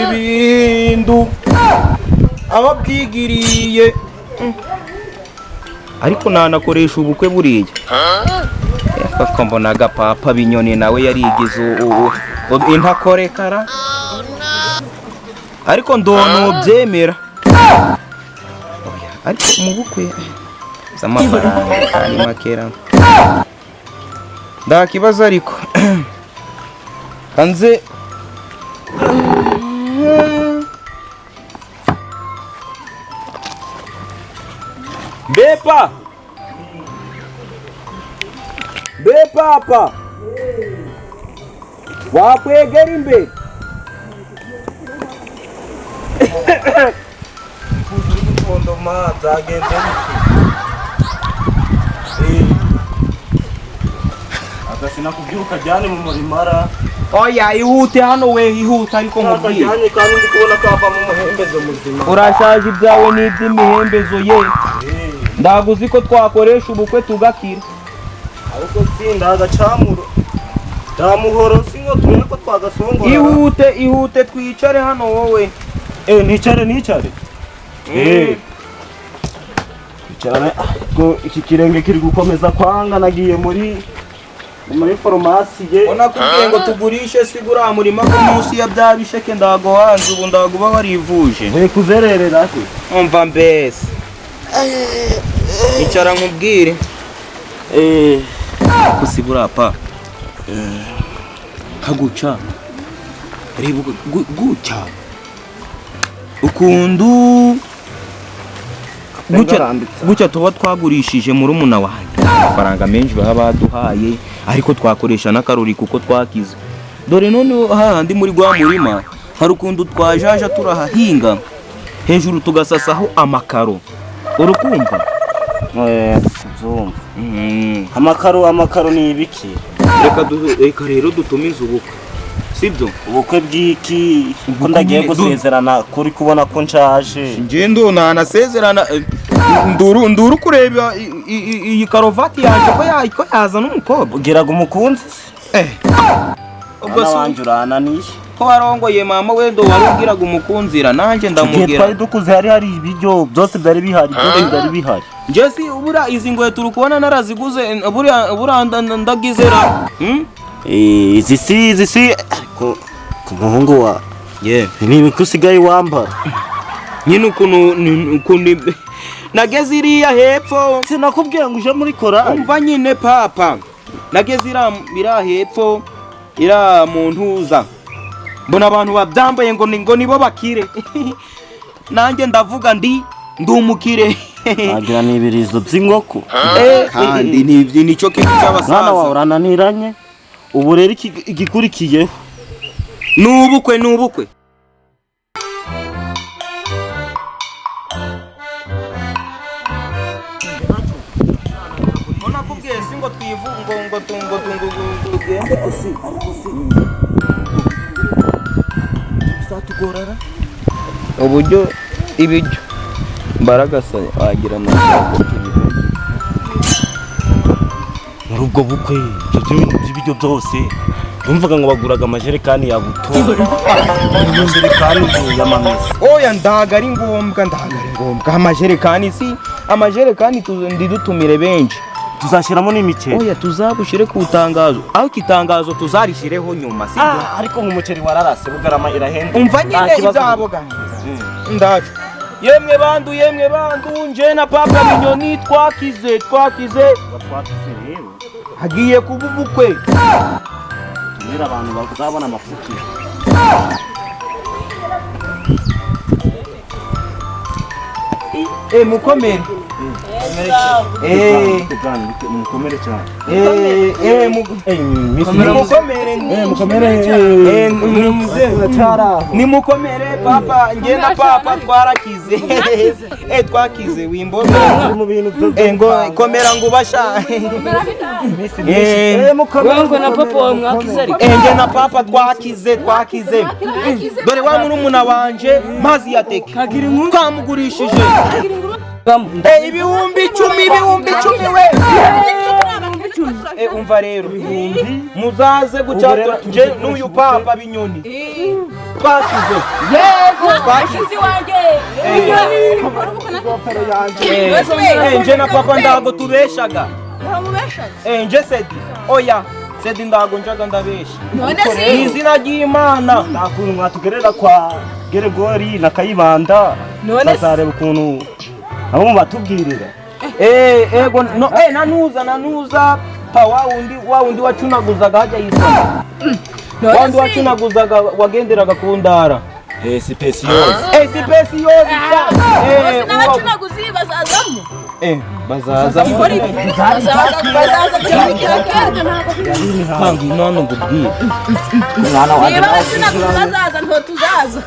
ibi bintu ababyigiriye ariko nanakoresha ubukwe buriya koko mbona agapapa binyoni nawe yarigize intakorekara ariko ndonobyemera ariko mu bukwe z'amafaranga ari makera ndakibazo ariko kanze Bepa! Bepapa! Wakwegera imbere. Kuzurukondo ma zagenze Agasina kubyuka jyane mu murimara. Oya ihute hano we ihute ariko mubwiye. Jyane kandi ndi kubona kava mu muhembezo muzima. Urashaje ibyawe n'iby'imihembezo ye. Ndaguzi ko twakoresha ubukwe tugakira. Ariko sinda agacamuro. Ndamuhoro singo turere ko twagasongora. Ihute twicare hano wowe. Nicare. Icana ko iki kirenge kiri gukomeza kwanga nagiye muri farumasi ye. Ona kubwiye ngo tugurishe sigura murima ko munsi ya byabisheke ndago hanze ubu ndaguba warivuje. We kuzererera ati. Umva mbese. Icara nkubwire kusibura pa haguca reba guca ukundu guca tuba twagurishije muri umuna wanjye amafaranga menshi baba baduhaye ariko twakoresha n'akarori kuko twakize dore none hahandi muri gwa murima hari ukundu twajaja turahahinga hejuru tugasasaho amakaro urukumva zumva amakaro ni ibiki reka rero dutumize ubukwe sibyo ubukwe bw'iki ko ndagiye gusezerana kuri kubona ko nshaje ngendo nanasezerana nduru kureba iyi karovati yaje ko yaza n'umukobwa ugiraga umukunzi ubwo wanjurana niye ko warongoye mama wendo warubwiraga umukunzira nanjye ndamubwira twari dukuze hari ibiryo byose byari bihari Jesse ubura izi ngoye turi kubona naraziguze ubura ndagizera izi si ariko ku muhungu wa ni kusigaye wambara nyine ukuntu nageze iriya hepfo sinakubwiye ngo uje muri korali umva nyine papa nageze iriya hepfo ira mu ntuza mbona abantu babyambaye ngo nibo bakire nanjye ndavuga ndi umukire agira n'ibirizo by'inkoko kandi nicyo kintu cy'abasaza mwana wawe urananiranye ubu rero igikurikiyeho n'ubukwe mbona kubwiye si ngo tugende ariko si bizatugorara uburyo ibiryo mbaragasa wagira amashaka muri ubwo bukwe ibintu by'ibiryo byose numvaga ngo baguraga amajerekani ya buto amajerekani y'amamesa oya ndaga ari ngombwa amajerekani dutumire benshi tuzashyiramo n'imiceri oya tuzabushire ku itangazo aho itangazo tuzarishireho nyuma sibyo ariko nk'umuceri wararase bugarama irahenda umva nyine izaboga ndacu yemwe bandu nje na papa binyoni twakize rero hagiye kuba ubukwe tumira abantu bazabona amafuki mukomere mukomere cyane mukomere papa nge na papa twarakize twakize wimbomera ngo komera ngo ubasha mukomere na papa wa mwakize ariko nge na papa twakize dore wa murumuna wanje mazi yateke twamugurishije ibihumbi 10 we umva rero muzaze gucyatura nje n'uyu papa binyoni twashize yego twashize wanjye nje na papa ndago tubeshaga nje sedi oya sedi ndago njaga ndabesha none si izina ry'Imana nakuntu mwatugerera kwa Geregori na Kayibanda bazareba ukuntu abo mubatubwirira ego no nanuza pa wa wundi wacunaguzaga hajya yitwa wandi wacunaguzaga wagenderaga ku ndara Sipesiyozi sipesiyozi n'abacunaguzi bazazamo bazaza kandi none ngubwiye mwana wanjye n'abacunaguzi bazaza nto tuzaza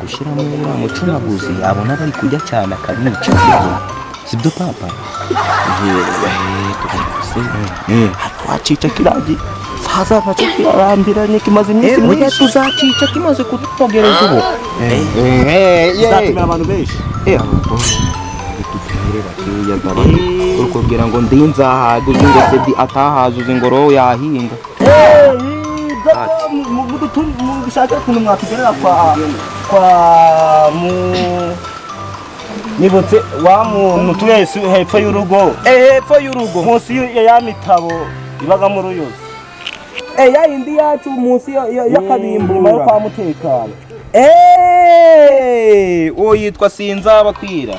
gushyiramo umucunaguzi yabona bari kujya cyane akabica sibyo papa twacica kiragi saza baca kirarambiranye kimaze iminsi myinshi tuzacica kimaze kutupogereza ubu zatumira abantu benshi urikubwira ngo ndi nzahaga uzi ngo sedi atahaza uzi ngo roho yahinga mushaka ukuntu mwatugerera kwa nibutse wa muntu twese hepfo y'urugo munsi ya mitabo ibaga mu ruyuzi ya indi yacu munsi y'akabimbo nyuma yo kwa Mutekano uwo yitwa Sinzabakwira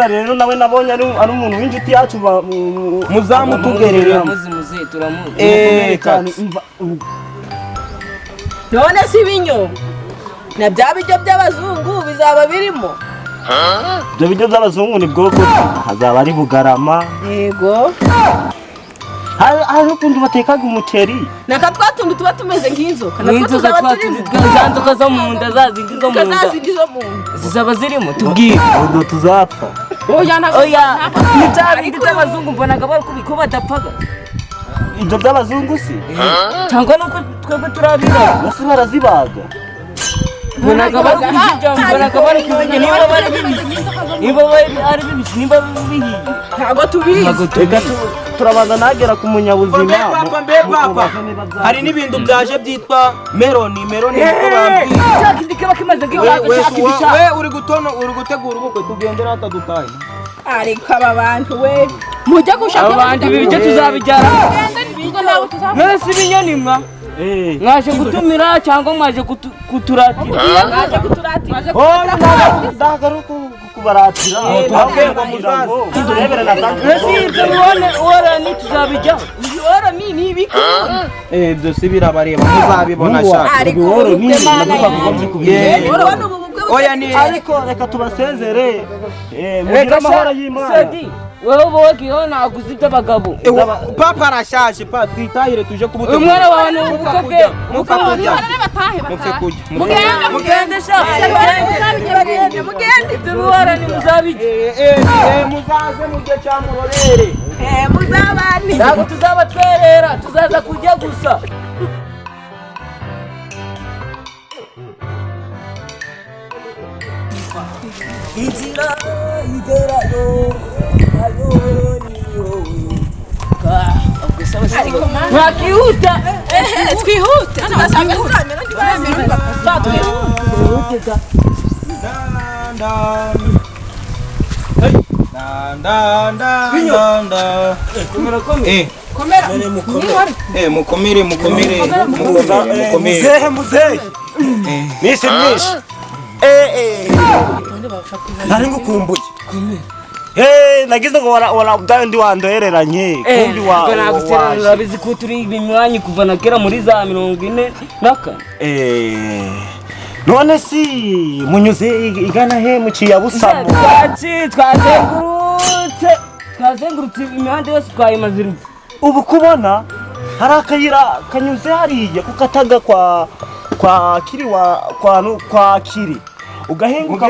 rero nawe nabonye ari umuntu w'injuti yacu muzamutugerere muzi turamuzi none si binyo na bya biryo by'abazungu bizaba birimo ibyo biryo by'abazungu ni bwoko hazaba ari Bugarama yego hari ukuntu batekaga umuceri naka twatundi tuba tumeze nk'inzoka n'inzoka za nzoka zo mu nda zazindi zo mu nda zizaba zirimo tubwire ubwo tuzapfa oya n'ibyo by'abazungu mbonaga bari ko badapfaga ibyo by'abazungu si cyangwa nuko twebwe turabira bose barazibaga mbonaga bari kuzijya niba ari bibisi niba bihiye ntabwo tubizi reka turabanza nagera ku munyabuzima papa hari n'ibintu byaje byitwa meloni niko bambwiye cyakindi kiba kimaze we uri gutegura ubukwe tugendera hatadutaye ariko aba bantu we mujya gushaka abandi ibiryo tuzabijyana none si ibinyoni mwa mwaje gutumira cyangwa mwaje kuturatira mwaje kuturatira ndagaruka kubaratira turebere na orani tuzabijyaho orani ni ibiki ibyo si birabareba muzabibona shaka ariko oya ni ariko reka tubasezere mugire amahoro y'Imana wewe wogiho naguze iby'abagabo papa arashaje pa twitahire tuje kubuta umwana wawe ni ubukwe bwe mufe kujya mugende sha mugende turuhara ni muzabije muzaze mujye cyamurorere muzabani ntabwo tuzabatwerera tuzaza kujya gusa inzira igerayo mwakihuta twihute tugasanga turamera mukomere muzehe misi myinshi nari ngukumbuye nagize ngo wala ndi wandohereranye kumbi wa naguterera bizi ko turi imwanya kuva na kera muri za 40 naka none si munyuze igana he muciye busamo twazengurutse imihanda yose twayimazirutse ubu kubona hari akayira kanyuze hariya kukataga kwa kiri ugahinguka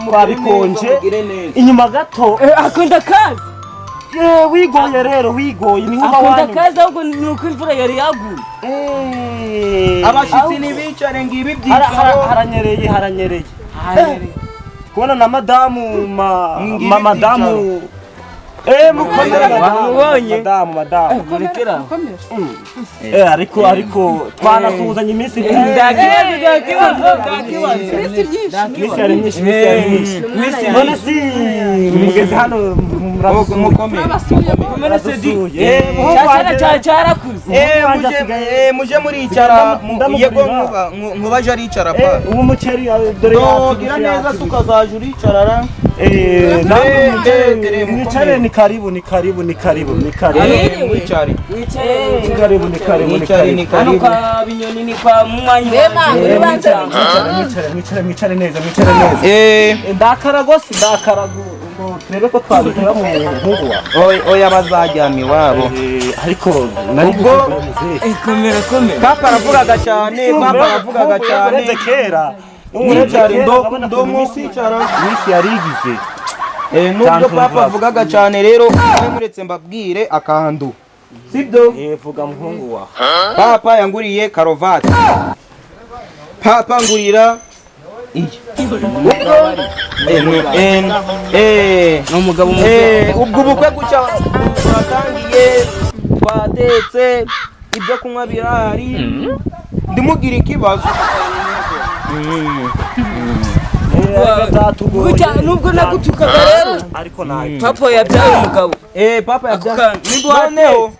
kwa bikonje inyuma gato akunda kazi wigoye rero wigoye ni uba akunda kazi ahubwo ni uko imvura yari yaguye abashitsi ntibicare ngibi byicaro haranyereye kubona na madamu Madamu. Kurekera. Ariko twanasuhuzanya iminsi none si mugeze hano muje muricara yego nkubaje aricara pa uwo muceri dore gira neza sukazaje uricarara mwicare ni karibu Hano kwa binyoni ni kwa mwanyi. mwicare neza ndakarago turebe ko twabikora mu nkugu oya bazajyana iwabo ariko ubwo Komera. papa aravugaga cyane kera ndo mwicara iminsi yarigize nubwo papa avugaga cyane rero muretse mbabwire akandu sibyo vuga muhungu wa papa yanguriye karovati papa ngurira N'umugabo ubwo ubukwe guca twatangiye twatetse ibyo kunywa birahari ndimugira ikibazo nubwo nagutukaga rero ariko nayo papa yabyaye umugabo. papa yabyaye noneho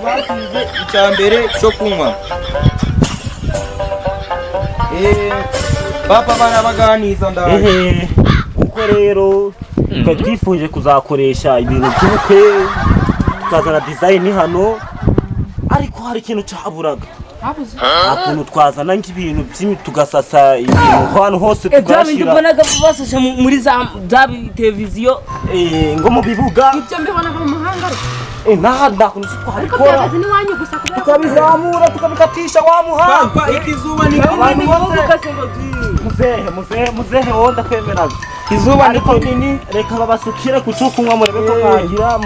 basize icya mbere cyo kunywa papa barabaganiza ndaje uko rero twifuje kuzakoresha ibintu by'ubukwe tukazana design hano ariko hari ikintu cyaburaga akuntu twazana nk'ibintu tugasasa ibintu hano hose tugashyira mbonaga basasha muri za televiziyo ngo mu bibuga ibyo mbibona mu mahanga ndakuntu twabikora tukabizamura tukabikatisha wa muhanda papa ikizuba ni muzehe wowe ndakwemeraga izuba ni kinini reka babasukire ku cyo kunywa murebe ko mwagira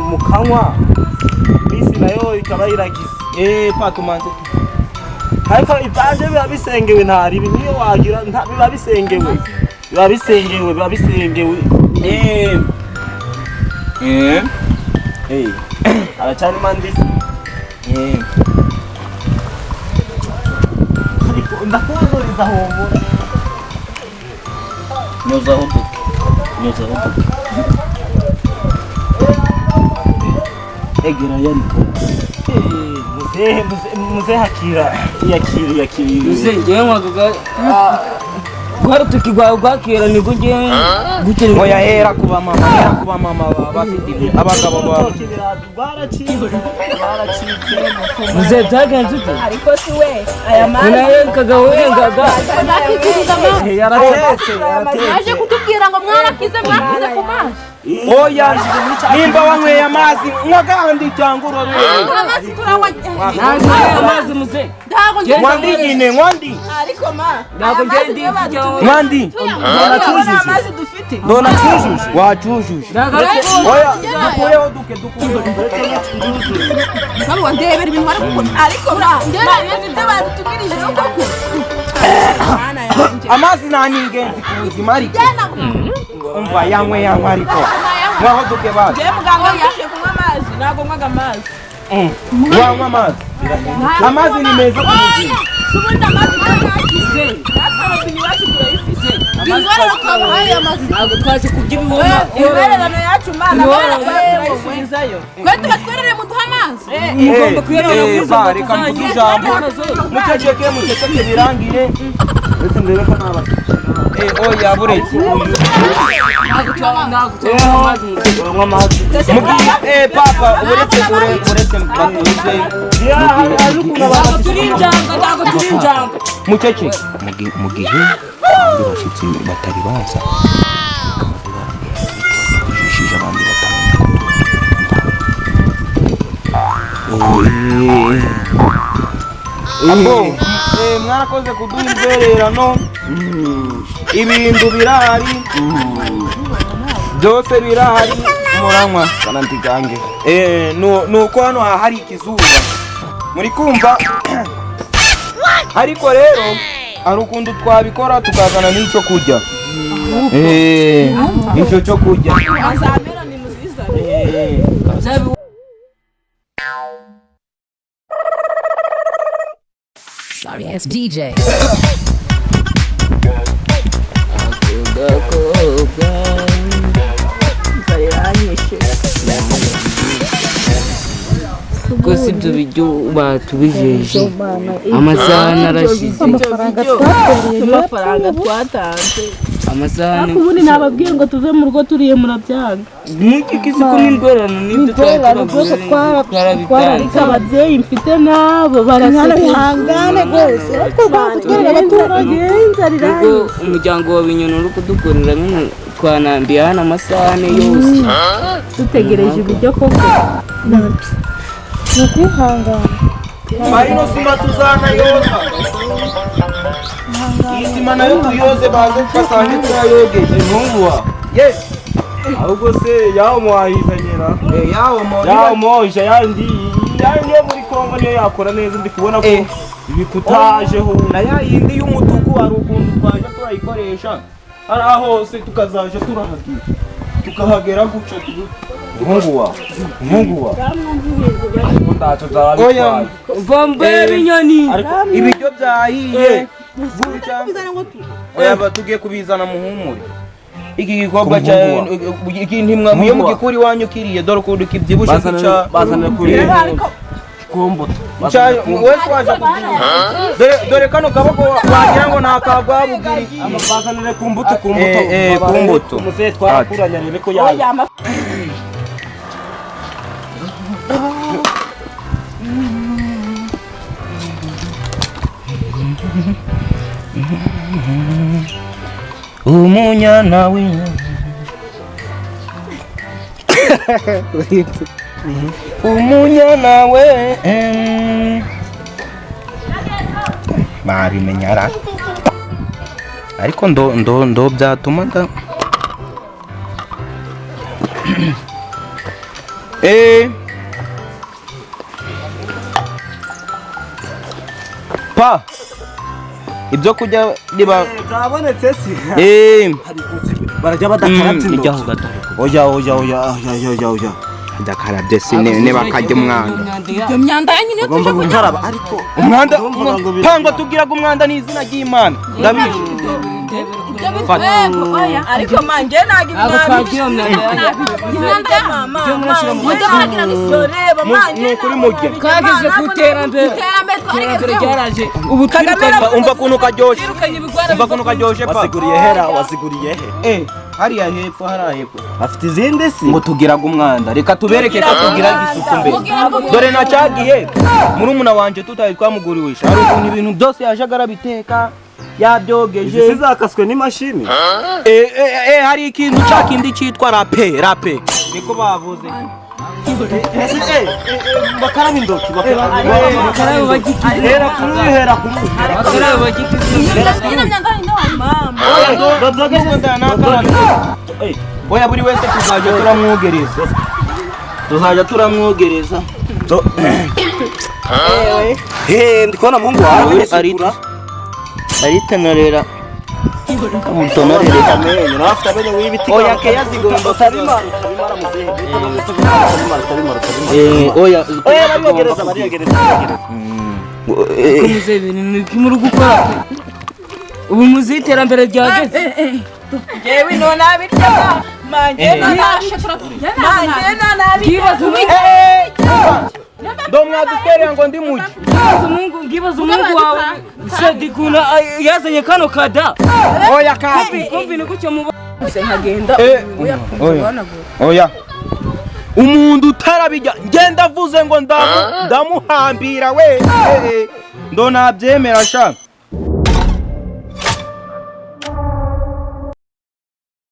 mukanywa bisi nayo ikaba iragize patumanze ariko ibanje biba bisengewe ntari ibi niyo wagira biba bisengewe aracyari mandisi ariko ndakuzuriza hombo nyozaho egera yariko muzehe yakira muzehe ngewe nkwaga tukigwaye gwakera nibwo ngewe gukira oya hera kuba mama bafite ibyo abagabo babo muzehe byagenze ute ariko si we aya mazi nawe kagawengaga yaratetse yaje kutubwira ngo mwarakize ku mazi oya nimba wanyweye amazi nywa gahandi cyangwa urorere amazi turanywa amazi muzehe mwandi nyine mwandi ariko ma ntabwo ngende mwandi amazi dufite ndona cyujuje wacujuje oya dukureho ntabwo ndebera ibintu bari gukora ariko bra amazi ibyo badutubwirije nuko amazi nta n'ingenzi ku buzima ariko umva yanywe ariko mwaho duke bazi je muganga yashe kunywa amazi ntabwo nywaga amazi wanywa amazi ni meza ku buzima subundi amazi yarakize natwe abapini bacu turayifise ingwara twabahaye amazi ntabwo twaje kurya ibiwoma ibererano yacu mana barayisubizayo twe tubatwerere muduha amazi mugomba kuyareba reka mvuge ijambo muceceke birangire ndetse ndebe ko nabasha oya buretse mubwiye papa uretse batuze ntabwo turi injanga mucece mu gihe abandi bashyitsi batari baza bajishije abandi batamenya mwarakoze kuduha imbererano ibintu birahari byose birahari muranywa kanantigange nuko hano hari ikizuba muri kumva ariko rero hari ukuntu twabikora tukazana n'icyo kurya icyo cyo kurya Sorry ass DJ. Gusa ibyo biryo batubijeje amasahani arashize amafaranga twatanze amasahani ubundi nababwiye ngo tuve mu rugo turiye murabyanga n'iki kisi ko n'indorano n'ibyo twarabika ababyeyi mfite nabo barihangane rwose ubwo umuryango wa Binyoni uri kudukorera bino twanambiye hano amasahani yose dutegereje ibiryo koko nukwihangana Marino sima tuzana yoza. Iyi sima nayo tuyoze baze tukasange turayogeje ntungwa. Yes. Ahubwo se yaho mwahizanyira. Yaho moje yandi muri Kongo niyo yakora neza ndi kubona ko ibikutajeho na ya yindi y'umutuku ari ukuntu twaje turayikoresha. Ari aho hose tukazaje turahagira. Tukahagera guca Mungu wa Oya Vambe Binyoni ibiryo byahiye Oya batugiye kubizana muhumure iki gikorwa cya iki ntimwa muye mu gikuri wanyu kiriye dore ko kibyibushe kica bazana kuri kumbuto wese waje dore kano kaboko wagira ngo ntakagwa bugiri bazanire kumbuto kumbuto muze twarakuranya rebe ko yaje umunyana w'inyoni umunyana we barimenyara ariko ndo byatuma nda pa ibyo kurya niba zabonetse si barajya badakarabye indobo oya dakarabye sine bakajya umwanda iyo myanda yanyine bagomba gukaraba ariko umwanda tangwa tubwiraga umwanda n'izina ry'Imana ndabizi ariko manje nagi imyanda nukuri mujye kageze kuterambere ryaraje ubu umva kuntu karyoshe pa wasiguriye he hariya hepfo afite izindi si ngo tugiraga umwanda reka tubereke ko tugira isuku mbere dore na cyagihe murumuna wanje tutari twamuguriwisha hari ukuntu ibintu byose yajaga arabiteka yabyogeje zizakaswe n'imashini hari ikintu cyakindi cyitwa rape niko bavuze bakaraba indoki oya buri wese tuzajya turamwogereza ndikubona mungu wawe aritenarera oya keya zigomba oya muze ibintu muri gukora ubu muzi iterambere ryageze yewe none abirya manje kibazo ndo mwadutwerera ngo ndi muji ngibaza umungu wawe sedikuna yazanye kano kada oya kapi kumvi ni gutyo muba nkagenda oya umuntu utarabijya ngenda avuze ngo ndamuhambira we ndo nabyemera sha